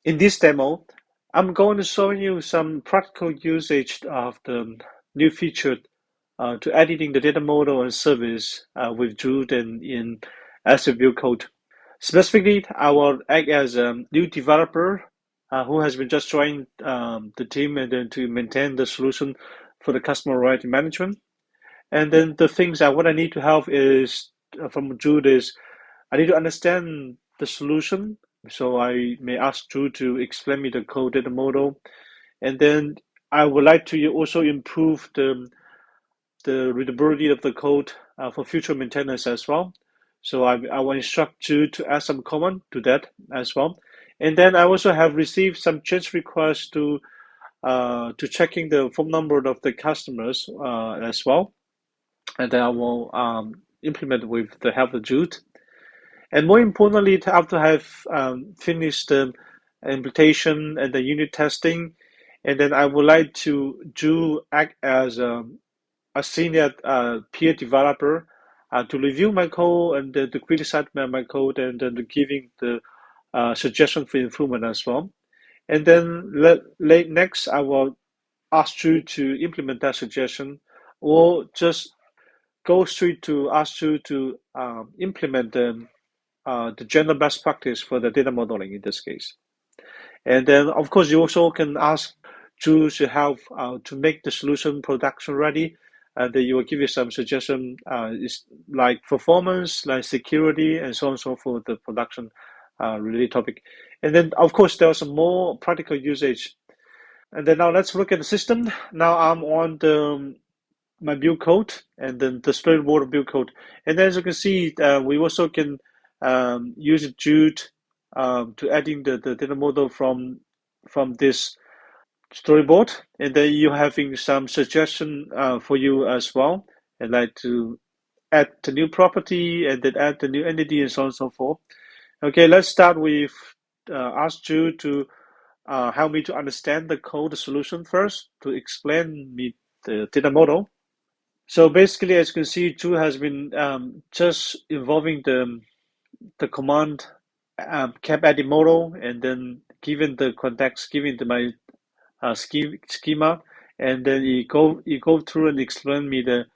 In this demo, I'm going to show you some practical usage of the new feature to editing the data model and service with Druid and in SWU code. Specifically, I will act as a new developer who has been just joined the team and then to maintain the solution for the customer relationship management. And then the things that what I need to have is from Jude is I need to understand the solution. So I may ask Jude to explain me the code data model. And then I would like to also improve the readability of the code for future maintenance as well. So I will instruct you to add some comment to that as well. And then I also have received some change requests to checking the phone number of the customers as well. And then I will implement with the help of Jude. And more importantly, after I have finished the implementation and the unit testing, and then I would like to do act as a senior peer developer to review my code and to criticize my code and then to giving the suggestion for improvement as well. And then late next, I will ask you to implement that suggestion or just go straight to ask you to implement the general best practice for the data modeling in this case. And then, of course, you also can ask Drew to help to make the solution production ready. And then you will give you some suggestion, is like performance, like security, and so on and so forth, the production related topic. And then, of course, there's some more practical usage. And then now let's look at the system. Now I'm on my build code and then the storyboard build code. And as you can see, we also can use Jude to adding the data model from this storyboard, and then you having some suggestion for you as well, and like to add the new property and then add the new entity and so on and so forth. Okay, let's start with ask Jude to help me to understand the code solution first to explain me the data model. So basically, as you can see, Jude has been just involving the command cap edit model and then given the context, given the, my schema, and then you go through and explain me the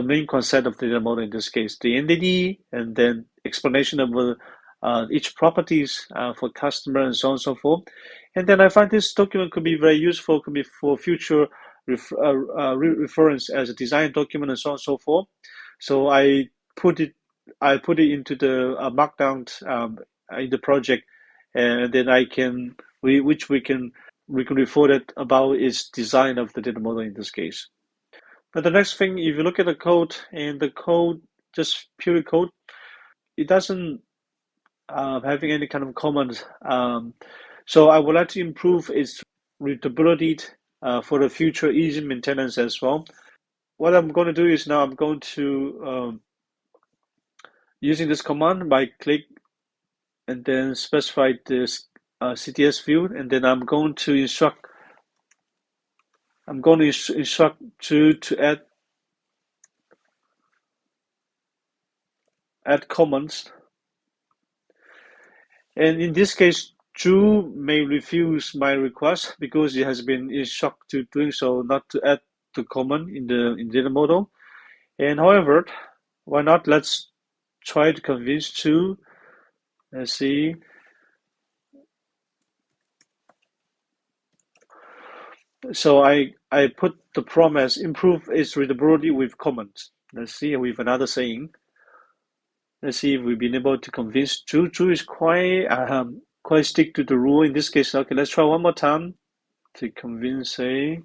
main concept of the data model in this case, the entity, and then explanation of each properties for customer and so on and so forth. And then I find this document could be very useful, could be for future reference as a design document and so on and so forth. So put it I put it into the markdown in the project, and then we can report it about its design of the data model in this case. But the next thing, if you look at the code and the code, just pure code, it doesn't having any kind of comments. So I would like to improve its readability for the future easy maintenance as well. What I'm going to do is now I'm going to using this command by click and then specify this CTS view, and then I'm going to instruct to add comments. And in this case, Drew may refuse my request because he has been instructed to doing so, not to add the comment in the data model. And however, why not? Let's try to convince Drew. Let's see. So I put the promise improve its readability with comments. Let's see with another saying. Let's see if we've been able to convince Drew. Drew is quite stick to the rule in this case. Okay, let's try one more time to convince a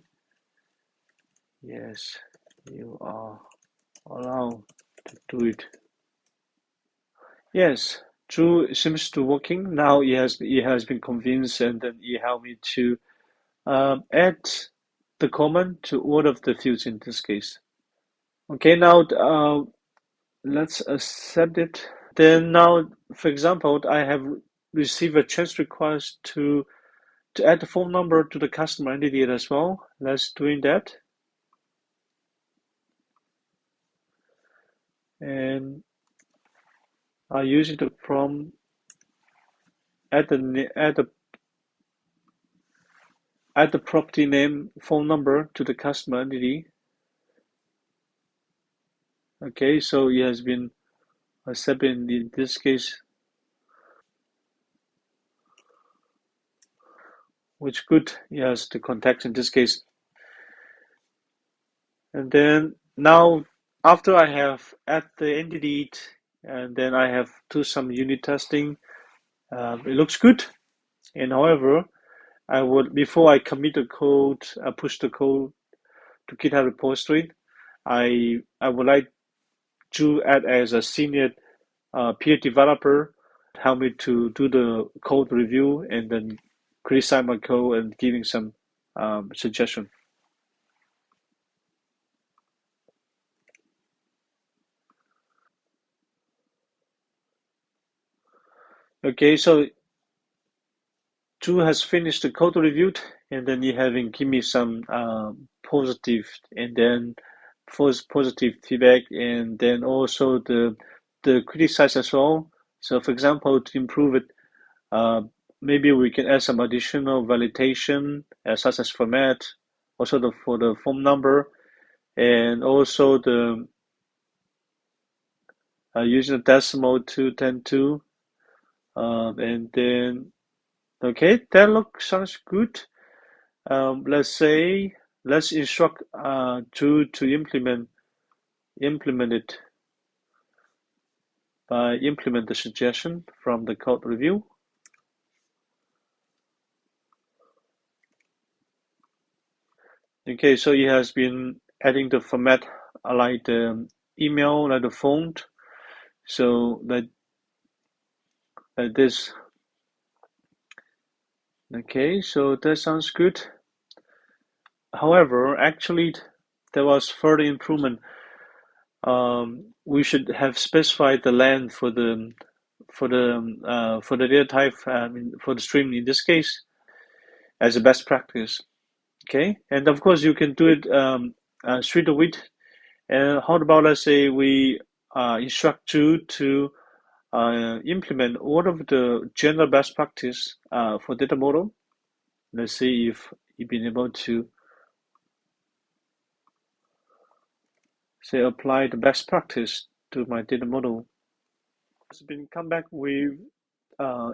yes, you are allowed to do it. Yes, Drew seems to working. Now he has been convinced and then he helped me to add the comment to all of the fields in this case. Okay, now let's accept it. Then now, for example, I have received a change request to add the phone number to the customer entity as well. Let's doing that. And I use the prompt add the property name, phone number to the customer entity. Okay, so it has been accepted in this case, which good. Yes, the context in this case. And then now, after I have add the entity, and then I have do some unit testing, it looks good. And however, I would before I commit the code, push the code to GitHub repository, I would like to add as a senior peer developer, help me to do the code review and then criticize my code and giving some suggestion. Okay, so Drew has finished the code review, and then he having give me some positive and then positive feedback, and then also the criticize as well. So, for example, to improve it, uh, maybe we can add some additional validation, such as format, also for the phone number, and also the using the decimal 210.2, and then okay, that sounds good. Let's say let's instruct to implement it by implement the suggestion from the code review. Okay, so it has been adding the format like the email, like the font, so like this. Okay, so that sounds good. However, actually, there was further improvement. We should have specified the length for the data type for the stream in this case as a best practice. Okay, and of course you can do it straight away. And how about let's say we instruct you to implement all of the general best practice for data model. Let's see if you've been able to say apply the best practice to my data model. It's been come back with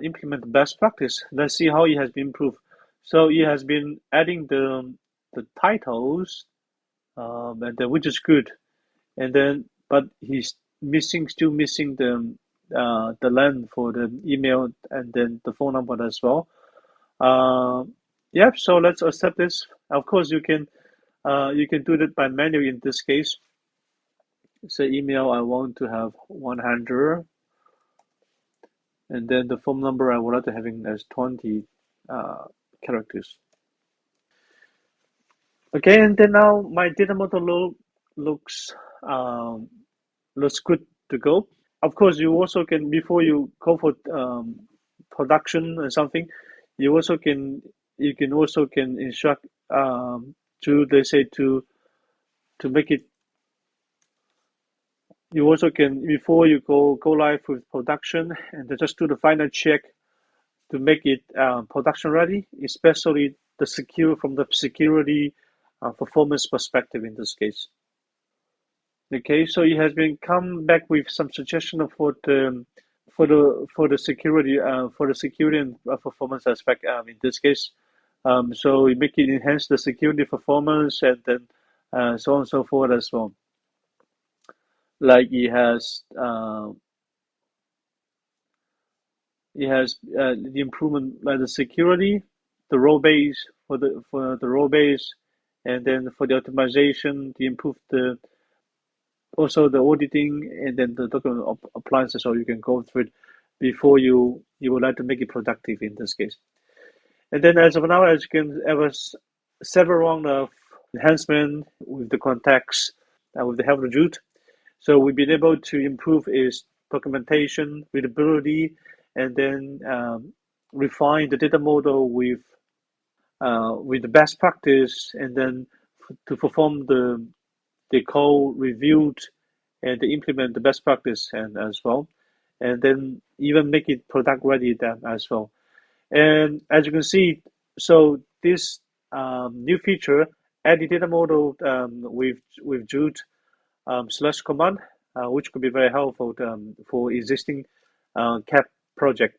implement the best practice. Let's see how it has been improved. So it has been adding the titles, and then which is good. And then, but he's still missing the length for the email and then the phone number as well. Uh, yep. So let's accept this. Of course, you can do that by manual in this case. Say email I want to have 100, and then the phone number I would like to having as 20 uh, characters. Okay, and then now my data model looks um, looks good to go. Of course, you also can before you go for production or something, you can also can instruct to they say to make it. You also can before you go live with production and then just do the final check to make it production ready, especially from the security performance perspective in this case. Okay, so it has been come back with some suggestion for the security and performance aspect in this case. So we make it enhance the security performance and then so on and so forth as well. Like it has the improvement like the security, the role base for the role base, and then for the optimization, the improve the also the auditing and then the document appliances, so you can go through it before you would like to make it productive in this case. And then as of now, as you can have several round of enhancement with the context with the help of Jute. So we've been able to improve its documentation, readability, and then refine the data model with the best practice, and then to perform the code reviewed and to implement the best practice and as well, and then even make it product ready then as well. And as you can see, so this new feature, edit data model with Jude slash command, which could be very helpful for existing CAP project.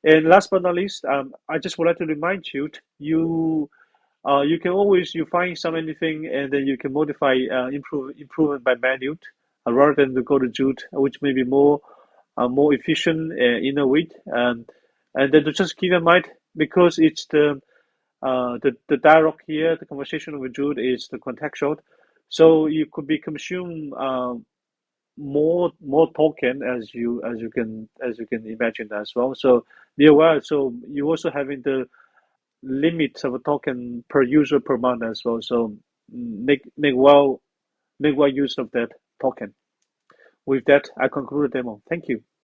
And last but not least, I just would like to remind you, you can always you find some anything and then you can modify improvement by manual rather than to go to Jude, which may be more efficient in a way. And then to just keep in mind because it's the dialogue here, the conversation with Jude is the contextual, so you could be consume more token as you can imagine as well. So be aware. So you also having the limit of a token per user per month as well. So make well use of that token. With that, I conclude the demo. Thank you.